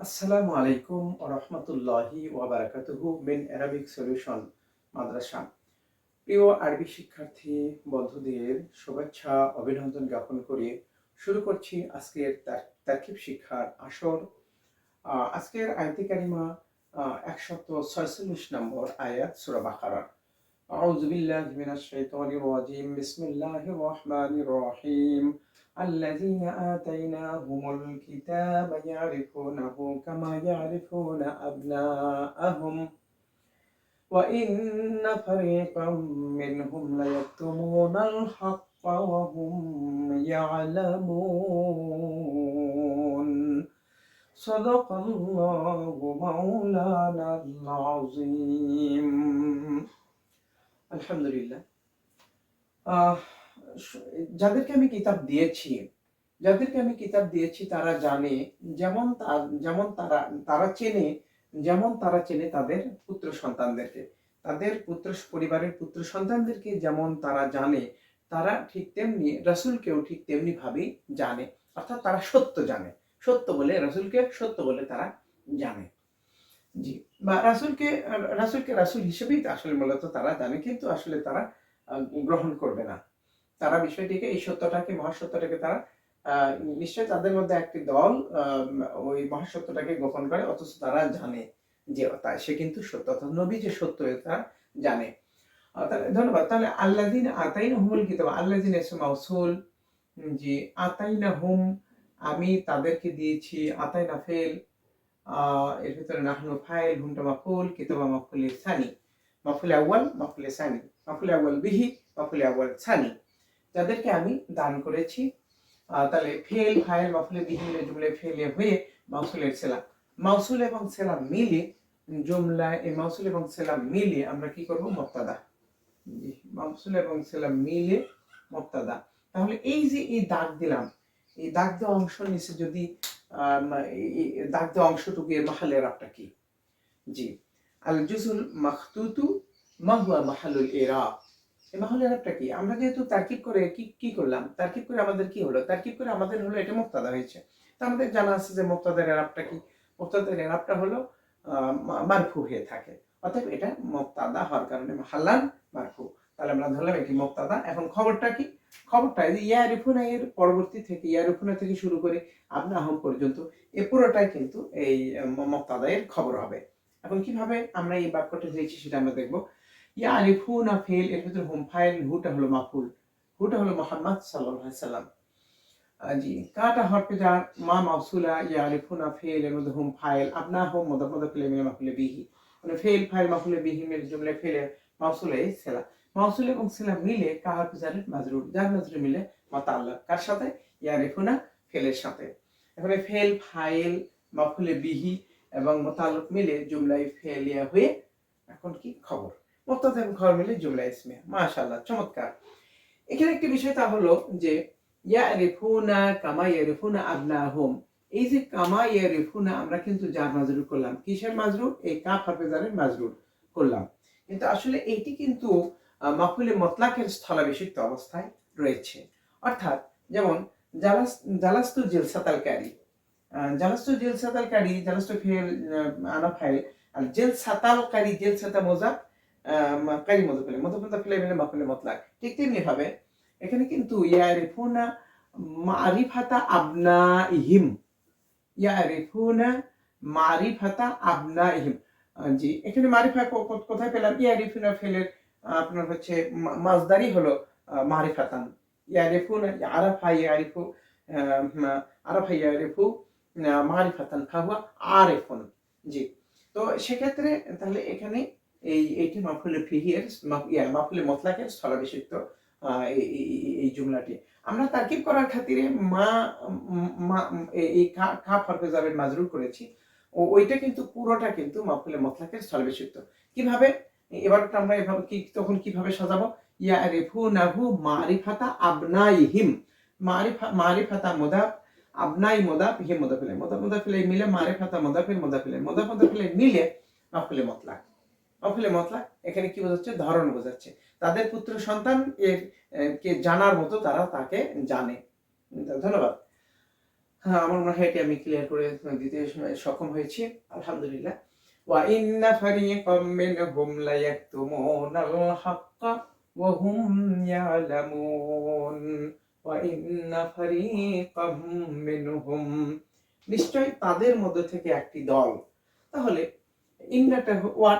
আসসালামু আলাইকুম ওয়া রাহমাতুল্লাহি ওয়া বারাকাতুহু মিন অ্যারাবিক সলিউশন মাদ্রাসা। প্রিয় আরবি শিক্ষার্থী বন্ধুদের শুভেচ্ছা অভিনন্দন জ্ঞাপন করে শুরু করছি আজকের তারকিব শিক্ষার আসর। আজকের আয়াতে কারিমা ১৪৬ নম্বর আয়াত সূরা বাকারা। أعوذ بالله من الشيطان الرجيم بسم الله الرحمن الرحيم الذين آتيناهم الكتاب يعرفونه كما يعرفون أبناءهم وإن فريقا منهم ليكتمون الحق وهم يعلمون صدق الله مولانا العظيم আলহামদুলিল্লাহ। আহ যাদেরকে আমি কিতাব দিয়েছি তারা জানে, যেমন তারা চেনে তাদের পুত্র সন্তানদেরকে, তাদের পরিবারের পুত্র সন্তানদেরকে যেমন তারা জানে, তারা ঠিক তেমনি রাসূলকেও ঠিক তেমনি ভাবেই জানে। অর্থাৎ তারা সত্য বলে রাসূলকে সত্য বলে তারা জানে। জি, বা রাসূলকে রাসূল হিসেবেই আসলে মূলত তারা জানে, কিন্তু আসলে তারা গ্রহণ করবে না। তারা বিষয়টিকে, এই সত্যটাকে, মহাসত্যটাকে তারা নিশ্চয় তাদের মধ্যে একটি দল ওই মহাসত্যটাকে গোপন করে, অথচ তারা জানে যে সে কিন্তু সত্য, অর্থাৎ নবী যে সত্য তারা জানে। তাহলে ধন্যবাদ। তাহলে আল্লাযিনা আতাইনাহুমুল কিতাব, আল্লাযিনা ইসম মাউসুল। জি, আতাইনাহুম আমি তাদেরকে দিয়েছি, আতাইনা ফেল, এর ভিতরে নাহনু ফাইল, হুমটা মাফউল, কিতাবা মাফউল সানি, মাফউল আউয়াল, মাফউল সানি, মাফউল আউয়াল বিহি, মাফউল আউয়াল সানি, যাদেরকে আমি দান করেছি। তাহলে ফেল ফাইল মাফউল বিহি মিলে জুমলায় ফেলে হয়ে মাউসুলের সেলাম, মাউসুল এবং সেলাম মিলে জুমলায়, এই মাউসুল এবং সেলাম মিলে আমরা কি করব? মুবতাদা। জি, মাউসুল এবং সেলাম মিলে মুবতাদা। তাহলে এই যে এই দাগ দিলাম, এই দাগ দেওয়া অংশ নিচে যদি দাগ দেওয়া অংশটুকু এর মাহালের আপটা কি? জি, আল জুজুল মাখতুতু মা হুয়া মাহালুল ইরাব। এই মাহালুল ইরাবটা কি? আমরা যেহেতু তারকিব করে কি করলাম? তারকিব করে আমাদের কি হলো? তারকিব করে আমাদের হলো এটা মুবতাদা হয়েছে। তো আমাদের জানা আছে যে মুবতাদার ইরাবটা কি? মুবতাদার ইরাবটা হলো মারফু হয়ে থাকে। অতএব এটা মুবতাদা হওয়ার কারণে মাহাল্লান মারফু। তাহলে আমরা ধরলাম এটি মুবতাদা। এখন খবরটা কি? খবরটা এই যে ইয়ারিফুনা এর পরবর্তী থেকে, ইয়ারিফুনা থেকে শুরু করে আবনাহুম পর্যন্ত এই পুরোটাই কিন্তু এই মুবতাদা এর খবর হবে। এখন কিভাবে আমরা এই বাক্যটা দিয়েছি সেটা আমরা দেখব। ইয়ারিফুনা ফেল, এর ভিতর হুম ফাইল, হুটা হলো মাফুল, হুটা হলো মুহাম্মদ সাল্লাল্লাহু আলাইহি সাল্লাম। জি, কাটা হরফে জার, মা মাউসুলা, ইয়ারিফুনা ফেল, এর মধ্যে হুম ফাইল, আবনাহুম মুদাফ মুদাফ ইলাইহি মিন মাফুল বিহি, মানে ফেল ফাইল মাফুল বিহি মিল জুমলা ফেলে মাউসুলে সেলা, মাউসুল এবং সেলা মিলে কা হরফে জারের মাজরুর, জার মাজরুর মিলে মুতাআল্লাক কার সাথে? ইয়ারিফুনা ফেলের সাথে। এখানে ফেল ফাইল মাফুলে বিহি এবং মুতাআল্লিক মিলে জুমলায় ফেলিয়া হয়ে এখন কি খবর? মুবতাদা এবং খবর মিলে জুমলা ইসমিয়া। মাশাআল্লাহ, চমৎকার। এখানে একটি বিষয় তা হলো যে ইয়ারিফুনা কামা ইয়ারিফুনা আবনাহুম, এই যে কামা ইয়ারিফুনা আমরা কিন্তু জার মাজরুর করলাম। কিসের মাজরুর? এই কাফ হরফে জারের মাজরুর করলাম। কিন্তু আসলে এইটি কিন্তু মাফউলে মুতলাকের স্থলাভিষিক্ত অবস্থায় রয়েছে। অর্থাৎ যেমন জালাস্তু জিলসাতাল কারি, জালাস্তু জিলসাতাল কারি, জালাস্তু ফিল আনা ফাইল, আর জিলসাতাল কারি, জিলসাতা মুযাফ, কারি মুযাফ ইলাইহি, মুযাফ মুযাফ ইলাইহি মিলে মাফউলে মুতলাক। ঠিক তেমনি ভাবে এখানে কিন্তু ইয়ারিফুনা মারিফাতা আবনাইহিম, ইয়ারিফুনা মারিফাতা আবনাইহিম। জি, এখানে মারিফা কোথায় পেলাম? ইয়ারিফুনা ফেলের আপনার হচ্ছে মাসদারি হলো মারিফাতান। ইয়ারিফুনা, আরাফা ইয়ারিফু, আরাফা ইয়ারিফু মারিফাতান ফাহুয়া আরিফুন। জি, তো সেক্ষেত্রে তাহলে এখানে এইটি মাফউলে ফিহি এর মাফউলে মুতলাকের স্থলাভিষিক্ত এই জুমলাটি আমরা তারকিব করার খাতিরে এই কাফ হরফে জারের মাজরুর করেছি। ওইটা কিন্তু পুরোটা কিন্তু মাফউলে মুতলাকের স্থলাভিষিক্ত। কিভাবে? এবারটা আমরা এভাবে তখন কিভাবে সাজাবো? ইয়ারিফুনাহু মারিফাতা আবনাইহিম, মারিফাতা মুদাফ, আবনাই মুদাফ, হিম মুদাফ ইলাইহি, মুদাফ মুদাফ ইলাইহি মিলে মারিফাতা মুদাফির মুদাফ ইলাইহি, মুদাফ মুদাফ ইলাইহি মিলে মাফউলে মুতলাক। মাফউলে মুতলাক এখানে কি বোঝাচ্ছে? ধরন বোঝাচ্ছে। তাদের পুত্র সন্তান এর কে জানার মতো তারা তাকে জানে। ধন্যবাদ। হ্যাঁ, আমার মনে হয় এটি আমি ক্লিয়ার করে দিতে সক্ষম হয়েছি, আলহামদুলিল্লাহ। ওয়া ইন্না ফারিকাম মিনহুম লা ইয়াকতুমুনাল হাক্কা ওয়া হুম ইয়ালামুন। ওয়া ইন্না ফারিকাম মিনহুম, নিশ্চয় তাদের মধ্যে থেকে একটি দল। তাহলে ইন্নাটা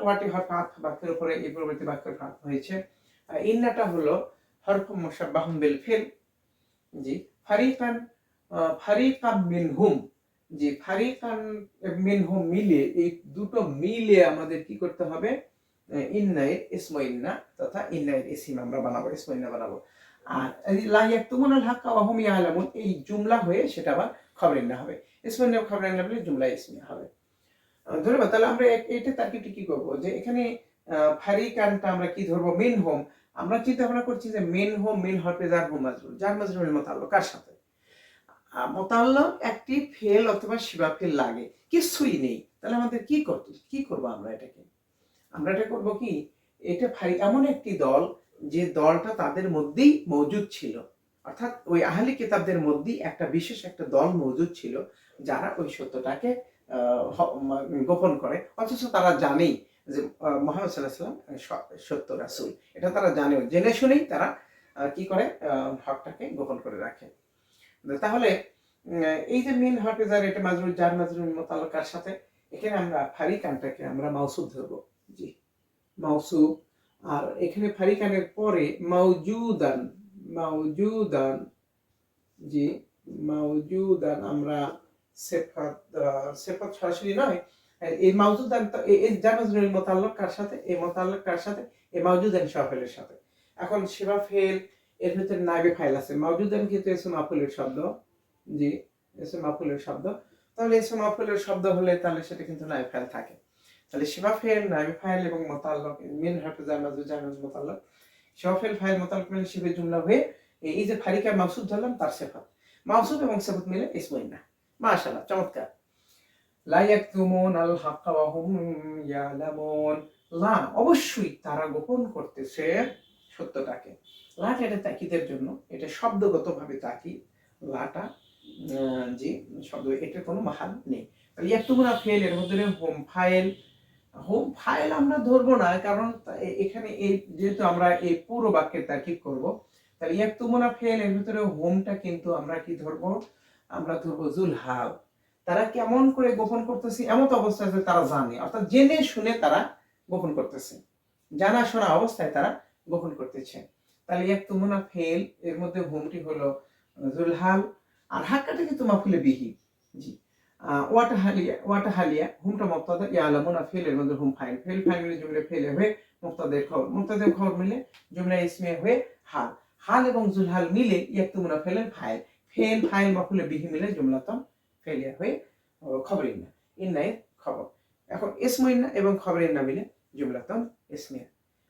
ওয়াটি হরফ আতফ বাক্যের উপরে এই পরবর্তী বাক্যের আতফ হয়েছে। ইন্নাটা হলো হরফ মুশাব্বাহুম বিল ফিল। জি, ফারিকান ফারিকাম মিনহুম, জি ফারিকান মিনহুম মিলে, এই দুটো মিলে আমাদের কি করতে হবে, ইন্নায়ের ইসমু ইন্না তথা ইন্নায়ের ইসিম আমরা বানাবো, ইসমু ইন্না বানাবো। আর লা ইয়াকতুমুনাল হাক্কা ওয়া হুম ইয়ালামুন, এই জুমলা হয়ে সেটা আবার খবর ইন্না হবে, ইসমু ইন্না খবর ইন্না বলে জুমলা ইসমিয়া হবে। ধন্যবাদ। তাহলে আমরা এটা তার্কিকটি কি করব, যে এখানে ফারিকানটা আমরা কি ধরবো, মিনহুম। আমরা চিন্তা ভাবনা করছি যে মিনহুম মিন হরফে জার হুম মাজরুর, জার মাজরুর মুতাআল্লিক কার সাথে, মুতাআল্লিক একটি ফেল অথবা শিবা ফেল লাগে, কিছুই নেই। তাহলে আমাদের কি করব আমরা এটাকে, আমরা এটা করব কি, এটা এমন একটি দল যে দলটা তাদের মধ্যেই মজুদ ছিল, অর্থাৎ ওই আহলি কিতাবদের মধ্যেই একটা বিশেষ একটা দল মজুদ ছিল যারা ওই সত্যটাকে গোপন করে, অথচ তারা জানেই যে মুহাম্মদ সাল্লাল্লাহু আলাইহি ওয়াসাল্লাম সত্য রাসূল, এটা তারা জানেও, জেনে শুনেই তারা কি করে, হকটাকে গোপন করে রাখে। তাহলে এই যে মিন হরফে জার, এটা মাজরুর, জার মাজরুর মুতাআল্লিক কার সাথে, এখানে আমরা ফারিকানটাকে আমরা মাউসুফ ধরবো, জি মাউসুফ। আর এখানে ফারিকানের পরে মাউজুদান, মাউজুদান, জি মাউজুদান আমরা সিফাত, সিফাত সরাসরি নয়, এই মাউজুদান এই জামাজুল মুতাআল্লিক কার সাথে, এই মুতাআল্লিক কার সাথে, এই মাউজুদান শিফাফেলের সাথে। এখন শিফাফেল এর ভিতরে নাইবে ফাইল আছে, মাউজুদান কিন্তু ইসম মাফউলের শব্দ, জি ইসম মাফউলের শব্দ। তাহলে ইসম মাফউলের শব্দ হলে তাহলে সেটা কিন্তু নাইবে ফাইল থাকে। তাহলে শিফাফেল নাইবে ফাইল এবং মুতাআল্লিক মিন হরফে জার মাজরুর জার মাজরুর মুতাআল্লিক, শিফাফেল ফাইল মুতাআল্লিক মিলে শিফে জুমলা হয়ে এই যে ফারিকা মাউসুফ ধরলাম তার সিফাত, মাউসুফ এবং সিফাত মিলে ইসমু ইন্না। মাশাআল্লাহ, চমৎকার। লা ইয়াকতুমুনাল হাক্কা ওয়া হুম ইয়ালামুন, লা অবশ্যই তারা গোপন করতেছে সত্যটাকে। লাটা এটা তাকিদের জন্য, এটা শব্দগতভাবে তাকিদ, লাটা জি শব্দ, এটার কোনো মাহাল নেই। তাহলে ইয়াকতুমুনা ফেল, এর মধ্যে হোম ফাইল, হোম ফাইল আমরা ধরবো না, কারণ এখানে এই যেহেতু আমরা এই পুরো বাক্যের তাকিদ করব, তাহলে ইয়াকতুমুনা ফেল এর ভিতরে হোমটা কিন্তু আমরা কি ধরবো, আমরা ধরবো জুল হাল। তারা কেমন করে গোপন করতেছে, এমন অবস্থায় যে তারা জানে, অর্থাৎ জেনে শুনে তারা গোপন করতেছে, জানা শোনা অবস্থায় তারা গোপন করতেছে। তাহলে ইয়াকতুমুনা ফেল এর মধ্যে হোমটি হলো জুল হাল, আর হাক্কাটা কিন্তু মাফুলে বিহি, জি ওয়াটা হালিয়া হুমটা মুবতাদা, ইয়ালামুনা ফেল এর মধ্যে হুম ফাইল, ফেল ফাইল মিলে জুমলা ফেলে হয়ে মুবতাদের খবর, মুবতাদের খবর মিলে জুমলা ইসমিয়া হয়ে হাল, হাল এবং জুল হাল মিলে ইয়াকতুমুনা ফেলের ফাইল, ফেল ফাইল মাফুলে বিহি মিলে জুমলাতন ফেলিয়া হয়ে খবর ইন্না, ইন্নায়ের খবর। এখন ইসমু ইন্না এবং খবর ইন্না মিলে জুমলাতন ইসমিয়া।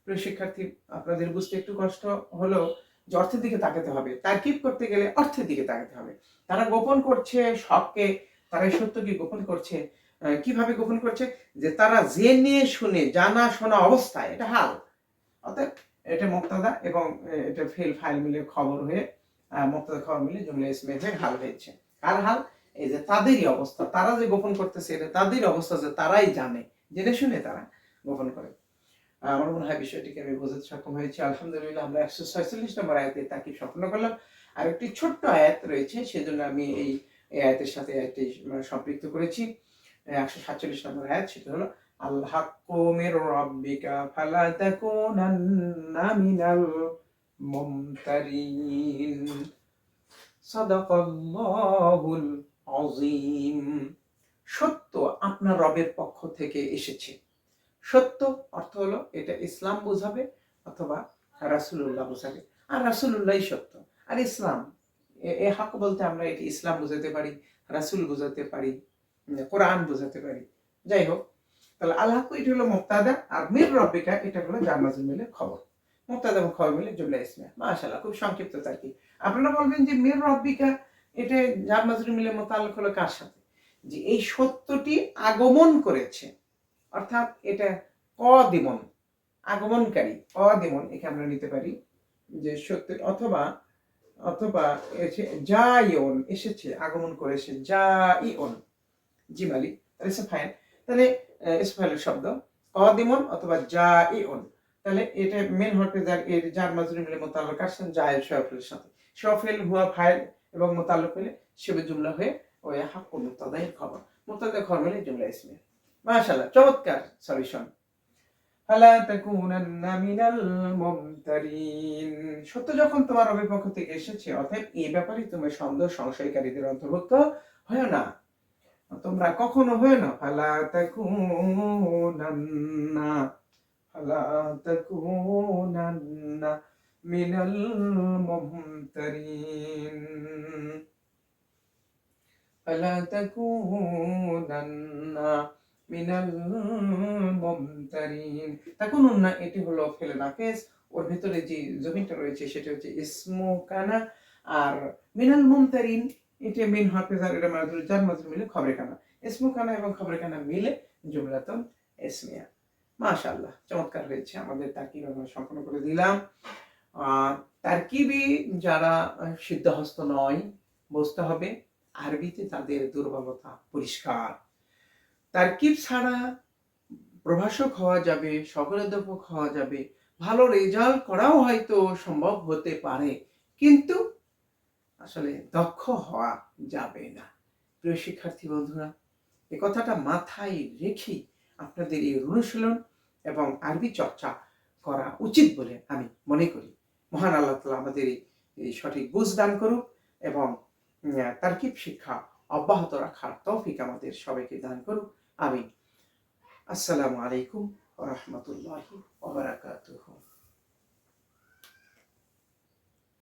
প্রিয় শিক্ষার্থী, আপনাদের বুঝতে একটু কষ্ট হলেও যে অর্থের দিকে তাকাতে হবে, তারকিব করতে গেলে অর্থের দিকে তাকাতে হবে। তারা গোপন করছে সবকে, তারা এই সত্যকে গোপন করছে, কিভাবে গোপন করছে, যে তারা জেনে শুনে জানা শোনা অবস্থায়, এটা হাল, অর্থাৎ এটা মুবতাদা এবং এটা ফেল ফাইল মিলে খবর হয়ে মুবতাদা খবর মিলে জুমলা ইসমিয়া হয়ে হাল হয়েছে। কার হাল, এই যে তাদেরই অবস্থা, তারা যে গোপন করতেছে এটা তাদেরই অবস্থা, যে তারাই জানে, জেনে শুনে তারা গোপন করে। আমার মনে হয় বিষয়টিকে আমি বোঝাতে সক্ষম হয়েছি, আলহামদুলিল্লাহ। আমরা 146 নম্বর আয়াতের তাকিব সম্পন্ন করলাম। আর একটি ছোট্ট আয়াত রয়েছে, সেজন্য আমি এই আয়াতের সাথে আয়াতটি সম্পৃক্ত করেছি। 147 নম্বর আয়াত, সেটা হলো আল হাক্কু মির রাব্বিকা ফালা তাকুনান্না মিনাল মুমতারিন, সাদাকাল্লাহুল আযীম। সত্য আপনার রবের পক্ষ থেকে এসেছে। সত্য অর্থ হলো এটা ইসলাম বোঝাবে অথবা রাসূলুল্লাহ বোঝাবে, আর রাসূলুল্লাহই সত্য। আর ইসলাম, এ হক বলতে আমরা এটি ইসলাম বোঝাতে পারি, রাসূল বোঝাতে পারি, কোরআন বোঝাতে পারি। যাই হোক, তাহলে আল হক এটা হলো মুবতাদা, আর মির রব্বিকা এটা হলো জার মাজরুর মিলে খবর, মুবতাদা এবং খবর মিলে জুমলা ইসমিয়া। মাশাআল্লাহ, খুব সংক্ষিপ্ত তাকি। আপনারা বলবেন যে মির রব্বিকা এটা জার মাজরুর মিলে মুতাআল্লিক হলো কার সাথে, যে এই সত্যটি আগমন করেছে, অর্থাৎ এটা আগমনকারী, একে আমরা নিতে পারি যে সত্য, অথবা অথবা জাইউন এসেছে, আগমন করেছে, জাইউন জিমালি, তাহলে ইসম ফাইল। তাহলে ইসম ফাইলের শব্দ কাদিমুন অথবা জাইউন, তাহলে এটা মেন হরফে জার, এর জার মাজরুর মিলে মুতাল্লাক আসছেন জায়ের শফিলের সাথে। শফিল হুয়া ফাইল এবং মুতাল্লাক মিলে শিবে জুমলা হয়ে ওই হাক্কুল মুবতাদাই খবর, মুবতাদা খবর মিলে জুমলা ইসমিয়া। মাশাআল্লাহ, চমৎকার সলিউশন। ফালা তাকুনান্না মিনাল মুমতারিন, সত্য যখন তোমার রবের পক্ষ থেকে এসেছে, অতএব এই ব্যাপারে তুমি সন্দেহ সংশয়কারীদের অন্তর্ভুক্ত হয় না, তোমরা কখনো হয় না। ফালা তাকুনান্না, ফালা তাকুনান্না মিনাল মুমতারিন, ফালা তাকুনান্না মিনাল মুমতারিন। তাকুনুন্না এটি হলো ফেলে নাফিস, ওর ভিতরে যে জমিনটা রয়েছে সেটা হচ্ছে ইসমু কানা, আর মিনাল মুমতারিন এটা মিন হাফিজার, এটা মাজরুর জার মাজরুর মিলে খবরে কানা, ইসমু কানা এবং খবরে কানা মিলে জুমলাতুন ইসমিয়া। মাশাআল্লাহ, চমৎকার হয়েছে। আমাদের তারকিব আমরা সম্পন্ন করে দিলাম। তারকিবি যারা সিদ্ধহস্ত নয়, বুঝতে হবে আরবিতে তাদের দুর্বলতা পরিষ্কার। তারকিব ছাড়া প্রভাষক হওয়া যাবে, সফলোদ্যোপক হওয়া যাবে, ভালো রেজাল্ট করাও হয়তো সম্ভব হতে পারে, কিন্তু আসলে দক্ষ হওয়া যাবে না। প্রিয় শিক্ষার্থী বন্ধুরা, এই কথাটা মাথায় রেখে আপনাদের এই অনুশীলন এবং আরবি চর্চা করা উচিত বলে আমি মনে করি। মহান আল্লাহ তাআলা আমাদের এই সঠিক বুঝ দান করুক এবং তারকিব শিক্ষা অব্যাহত রাখার তৌফিক আমাদের সবাইকে দান করুক। আমিন। আসসালামু আলাইকুম ওয়া রাহমাতুল্লাহি ওয়া বারাকাতুহু।